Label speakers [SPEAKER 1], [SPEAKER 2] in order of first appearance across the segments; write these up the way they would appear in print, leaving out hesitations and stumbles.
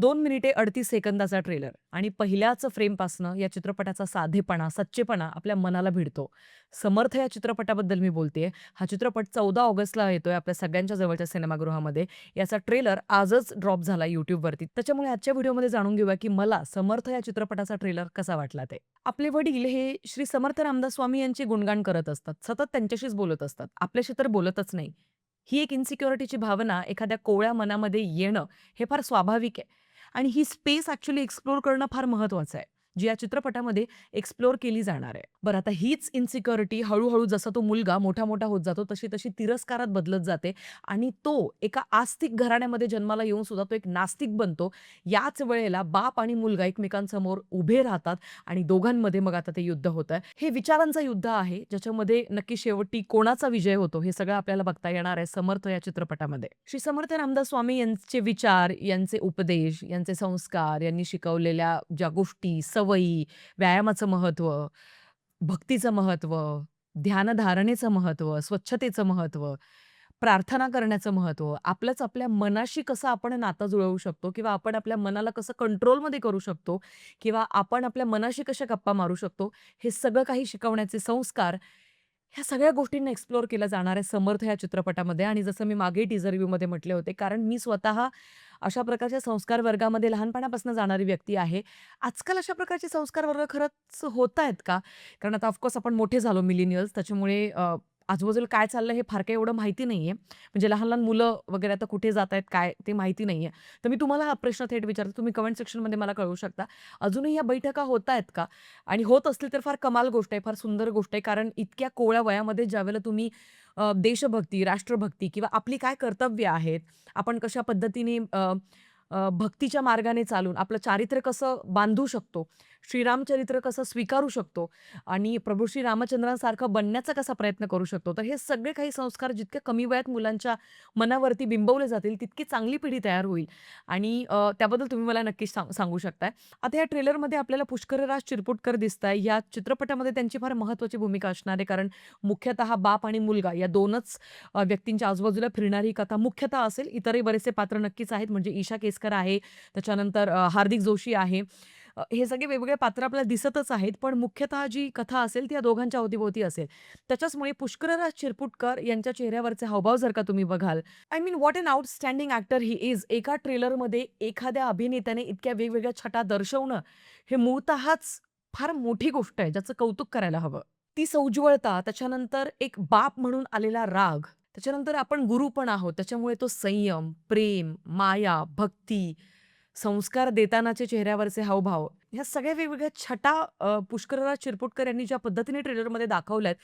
[SPEAKER 1] 2 मिनिटे 38 सेकंदाचा ट्रेलर आणि पहिल्याच फ्रेमपासनं या चित्रपटाचा साधेपणा, सच्चेपणा आपल्या मनाला भिडतो. समर्थ या चित्रपटाबद्दल मी बोलतेय. हा चित्रपट 14 ऑगस्टला येतोय आपल्या सगळ्यांच्या जवळच्या सिनेमागृहामध्ये. याचा ट्रेलर आजच ड्रॉप झाला YouTubeवरती. त्याच्यामुळे आजच्या व्हिडिओमध्ये जाणून घेऊया, की मला समर्थ या चित्रपटाचा ट्रेलर कसा वाटला ते. आपले वडील हे श्री समर्थ रामदास स्वामी यांचे गुणगान करत असतात. सतत त्यांच्याशीच बोलत असतात. आपल्याशी तर बोलतच नाही. ही एक इन्सिक्युरिटीची भावना एखाद्या कोवळ्या मनामध्ये येणं हे फार स्वाभाविक आहे. आणि ही स्पेस ॲक्चुअली एक्सप्लोर करणं फार महत्वाचं आहे, जी या चित्रपटामध्ये एक्सप्लोर केली जाणार आहे. बरं आता हीच इन्सिक्युरिटी हळू-हळू जसा तो मुलगा मोठा-मोठा होत जातो, तशी-तशी तिरस्कारात बदलत जाते आणि तो एका आस्तिक घराण्यामध्ये जन्माला येऊन सुद्धा तो एक नास्तिक बनतो. याच वेळेला बाप आणि मुलगा एकमेकांसमोर उभे राहतात आणि दोघांमध्ये मग आता ते युद्ध होतंय. हे विचारांचं युद्ध आहे, ज्याच्यामध्ये नक्की शेवटी कोणाचा विजय होतो, हे सगळं आपल्याला बघता येणार आहे समर्थ या चित्रपटामध्ये. श्री समर्थ रामदास स्वामी यांचे विचार, यांचे उपदेश, यांचे संस्कार, यांनी शिकवलेल्या ज्या गोष्टी, सवयी, व्यायामाचं महत्त्व, भक्तीचं महत्त्व, ध्यानधारणेचं महत्त्व, स्वच्छतेचं महत्त्व, प्रार्थना करण्याचं महत्त्व, आपलंच आपल्या मनाशी कसं आपण नातं जुळवू शकतो किंवा आपण आपल्या मनाला कसं कंट्रोलमध्ये करू शकतो किंवा आपण आपल्या मनाशी कशा गप्पा मारू शकतो, हे सगळं काही शिकवण्याचे संस्कार, ह्या सगळ्या गोष्टींना एक्सप्लोर केलं जाणार आहे समर्थ या चित्रपटामध्ये आणि जसं मी मागे टीझर रिव्ह्यूमध्ये म्हटले होते, कारण मी स्वतः अशा प्रकारच्या संस्कार वर्गामध्ये लहानपणापासून जाणारी व्यक्ती आहे. आजकाल अशा प्रकारचे संस्कार वर्ग खरंच होतायत का? कारण आता ऑफकोर्स आपण मोठे झालो मिलेनियल्स त्याच्यामुळे आजूबाजूला काय चाललंय हे फार काही एवढं माहिती नाहीये. म्हणजे लहान-लहान मुलं वगैरे आता कुठे जातायत काय ते माहिती नाहीये. तर मी तुम्हाला हा प्रश्न थेट विचारते. तुम्ही कमेंट सेक्शनमध्ये मला कळवू शकता. अजूनही या बैठका होतायत का? आणि होत असतील तर फार कमाल गोष्ट आहे, फार सुंदर गोष्ट आहे. कारण इतक्या कोवळ्या वयामध्ये ज्यावेळेला तुम्ही देशभक्ती, राष्ट्रभक्ती किंवा आपली काय कर्तव्य आहेत, आपण कशा पद्धतीने भक्तीच्या मार्गाने चालून आपलं चारित्र्य कसं बांधू शकतो, श्रीरामचरित्र कसं स्वीकारू शकतो आणि प्रभू श्री रामचंद्रांसारखं बनण्याचा कसा प्रयत्न करू शकतो. तर हे सगळे काही संस्कार जितके कमी वयात मुलांच्या मनावरती बिंबवले जातील, तितकी चांगली पिढी तयार होईल आणि त्याबद्दल तुम्ही मला नक्कीच सांगू शकताय. आता या ट्रेलरमध्ये आपल्याला पुष्करराज चिरपुटकर दिसताय. या चित्रपटामध्ये त्यांची फार महत्त्वाची भूमिका असणार आहे. कारण मुख्यतः बाप आणि मुलगा या 2च व्यक्तींच्या आजूबाजूला फिरणारी ही कथा मुख्यतः असेल. इतरही बरेचसे पात्र नक्कीच आहेत. म्हणजे ईशा केसकर आहे, त्याच्यानंतर हार्दिक जोशी आहे. हे सगळे वेगवेगळे पात्र आपल्याला दिसतच आहेत. पण मुख्यतः जी कथा असेल ती या दोघांच्या अवतीभोवती असेल. त्याच्याचमुळे पुष्करराज चिरपुटकर यांच्या चेहऱ्यावरचे हावभाव जर का तुम्ही बघाल, I mean what an outstanding actor he is. एका ट्रेलरमध्ये एखाद्या अभिनेत्याने इतक्या वेगवेगळ्या छटा दर्शवणं, हे मूळतःच फार मोठी गोष्ट आहे, ज्याचं कौतुक करायला हवं. ती सौज्वळता, त्याच्यानंतर एक बाप म्हणून आलेला राग, त्याच्यानंतर आपण गुरु पण आहोत, त्याच्यामुळे तो संयम, प्रेम, माया, भक्ती, संस्कार देतानाचे चेहऱ्यावरचे हावभाव, ह्या सगळ्या वेगवेगळ्या छटा पुष्करराज चिरपुटकर यांनी ज्या पद्धतीने ट्रेलरमध्ये दाखवल्यात,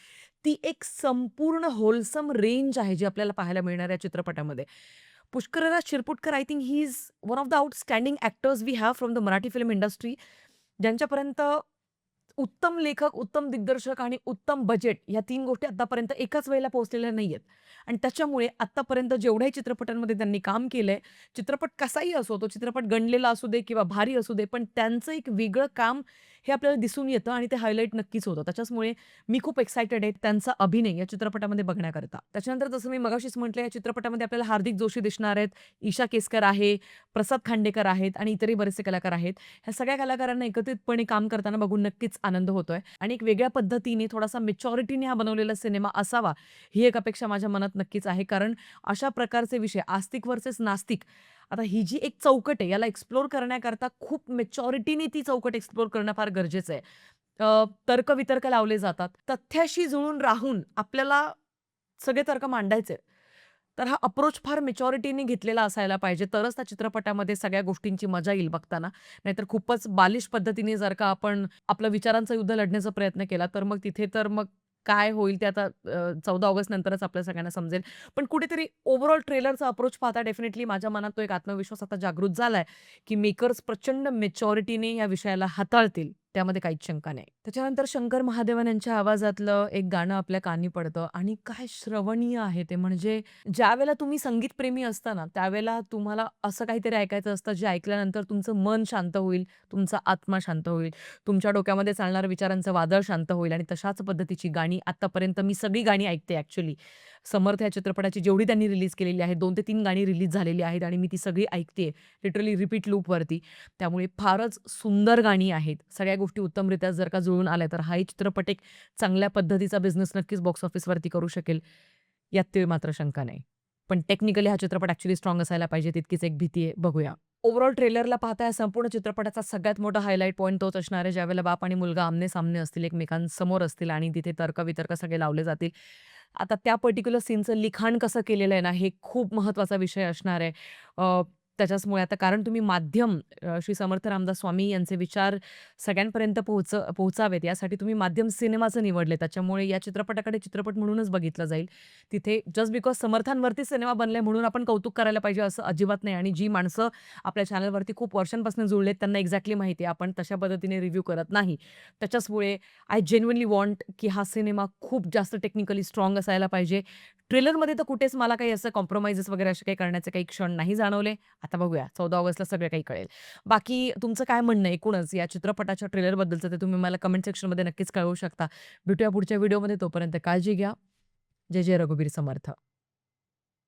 [SPEAKER 1] ती एक संपूर्ण होलसम रेंज आहे, जी आपल्याला पाहायला मिळणार आहे या चित्रपटामध्ये. Pushkaraj Chirputkar I think he is one of the outstanding actors we have from the Marathi film industry, ज्यांच्यापर्यंत उत्तम लेखक, उत्तम दिग्दर्शक आणि उत्तम बजेट ह्या 3 गोष्टी आत्तापर्यंत एकाच वेळेला पोहोचलेल्या नाहीयेत. आणि त्याच्यामुळे आत्तापर्यंत जेवढ्याही चित्रपटांमध्ये त्यांनी काम केलंय, चित्रपट कसाही असो, तो चित्रपट गणलेला असू दे किंवा भारी असू दे, पण त्यांचं एक वेगळं काम हे आपल्याला दिसून येतं आणि ते हायलाइट नक्कीच होतं. त्याच्याचमुळे मी खूप एक्सायटेड आहे त्यांचा अभिनय या चित्रपटामध्ये बघण्याकरता. त्याच्यानंतर जसं मी मगाशीच म्हटलं, या चित्रपटामध्ये आपल्याला हार्दिक जोशी दिसणार आहेत, ईशा केसकर आहे, प्रसाद खांडेकर आहेत आणि इतरही बरेचसे कलाकार आहेत. ह्या सगळ्या कलाकारांना एकत्रितपणे काम करताना बघून नक्कीच आनंद होतोय आणि एक वेगळ्या पद्धतीने थोडासा मॅच्युरिटीने हा बनवलेला सिनेमा असावा, ही एक अपेक्षा माझ्या मनात नक्कीच आहे. कारण अशा प्रकारचे विषय आस्तिक व्हर्सेस नास्तिक, आता ही जी एक चौकट आहे, याला एक्सप्लोर करण्याकरता खूप मॅच्युरिटीने ती चौकट एक्सप्लोर करणं फार गरजेचं आहे. तर्क-वितर्क लावले जातात. तथ्याशी जुळून राहून आपल्याला सगळे तर्क मांडायचे. तर हा अप्रोच फार मॅच्युरिटीने घेतलेला असायला पाहिजे. तरच त्या चित्रपटामध्ये सगळ्या गोष्टींची मजा येईल बघताना. नाहीतर खूपच बालिश पद्धतीने जर का आपण आपलं विचारांचं युद्ध लढण्याचा प्रयत्न केला, तर मग तिथे तर मग काय होईल ते आता 14 ऑगस्ट नंतरच आपल्या सगळ्यांना समजेल. पण कुठेतरी ओव्हरऑल ट्रेलरचा अप्रोच पाहता डेफिनिटली माझ्या मनात तो एक आत्मविश्वास आता जागृत झालाय, की मेकर्स प्रचंड मॅच्युरिटीने या विषयाला हाताळतील. त्यामध्ये काहीच शंका नाही. त्याच्यानंतर शंकर महादेवन यांच्या आवाजातलं एक गाणं आपल्या कानी पडतं आणि काय श्रवणीय आहे ते. म्हणजे ज्यावेळेला तुम्ही संगीतप्रेमी असता ना, त्यावेळेला तुम्हाला असं काहीतरी ऐकायचं असतं, जे ऐकल्यानंतर तुमचं मन शांत होईल, तुमचा आत्मा शांत होईल, तुमच्या डोक्यामध्ये चालणारं विचारांचं वादळ शांत होईल आणि तशाच पद्धतीची गाणी आत्तापर्यंत मी सगळी गाणी ऐकते ॲक्चुअली. समर्थ या चित्रपटाची जेवढी त्यांनी रिलीज केलेली आहे, 2 ते 3 गाणी रिलीज झालेली आहेत आणि मी ती सगळी ऐकतेय. लिटरली रिपीट लूपवरती. त्यामुळे फारच सुंदर गाणी आहेत. सगळ्या गोष्टी उत्तमरित्या जर का जुळून आल्या, तर हाही चित्रपट एक चांगल्या पद्धतीचा बिझनेस नक्कीच बॉक्स ऑफिसवरती करू शकेल, यात तीळ मात्र शंका नाही. पण टेक्निकली हा चित्रपट ॲक्चुअली स्ट्राँग असायला पाहिजे, तितकीच एक भीती आहे. बघूया. ओव्हरऑल ट्रेलरला पाहता या संपूर्ण चित्रपटाचा सगळ्यात मोठा हायलाइट पॉइंट तोच असणार आहे, ज्यावेळेला बाप आणि मुलगा आमने-सामने असतील, एकमेकांसमोर असतील आणि तिथे तर्क-वितर्क सगळे लावले जातील. आता त्या पर्टिक्युलर सीनचं लिखाण कसं केलेलं आहे ना, हे खूप महत्त्वाचा विषय असणार आहे. त्याच्याचमुळे आता कारण तुम्ही माध्यम श्री समर्थ रामदास स्वामी यांचे विचार सगळ्यांपर्यंत पोहोचावेत यासाठी तुम्ही माध्यम सिनेमाचं निवडले. त्याच्यामुळे या चित्रपटाकडे चित्रपट म्हणूनच बघितलं जाईल. तिथे जस्ट बिकॉज समर्थांवरती सिनेमा बनलाय म्हणून आपण कौतुक करायला पाहिजे असं अजिबात नाही आणि जी माणसं आपल्या चॅनलवरती खूप वर्षांपासून जुळलेत त्यांना एक्झॅक्टली माहिती आहे. आपण तशा पद्धतीने रिव्ह्यू करत नाही. त्याच्याचमुळे आय जेन्युइनली वॉन्ट की हा सिनेमा खूप जास्त टेक्निकली स्ट्राँग असायला पाहिजे. ट्रेलरमध्ये तर कुठेच मला काही असं कॉम्प्रोमाइजेस वगैरे असे काही करण्याचे काही क्षण नाही जाणवले. आता बघूया 14 ऑगस्टला सगळं काही कळेल. बाकी तुमचं काय म्हणणं आहे एकूणच या चित्रपटाच्या ट्रेलरबद्दलचं ते तुम्ही मला कमेंट सेक्शनमध्ये नक्कीच कळवू शकता. भेटूया पुढच्या व्हिडिओमध्ये. तोपर्यंत काळजी घ्या. जय जय रघुवीर समर्थ.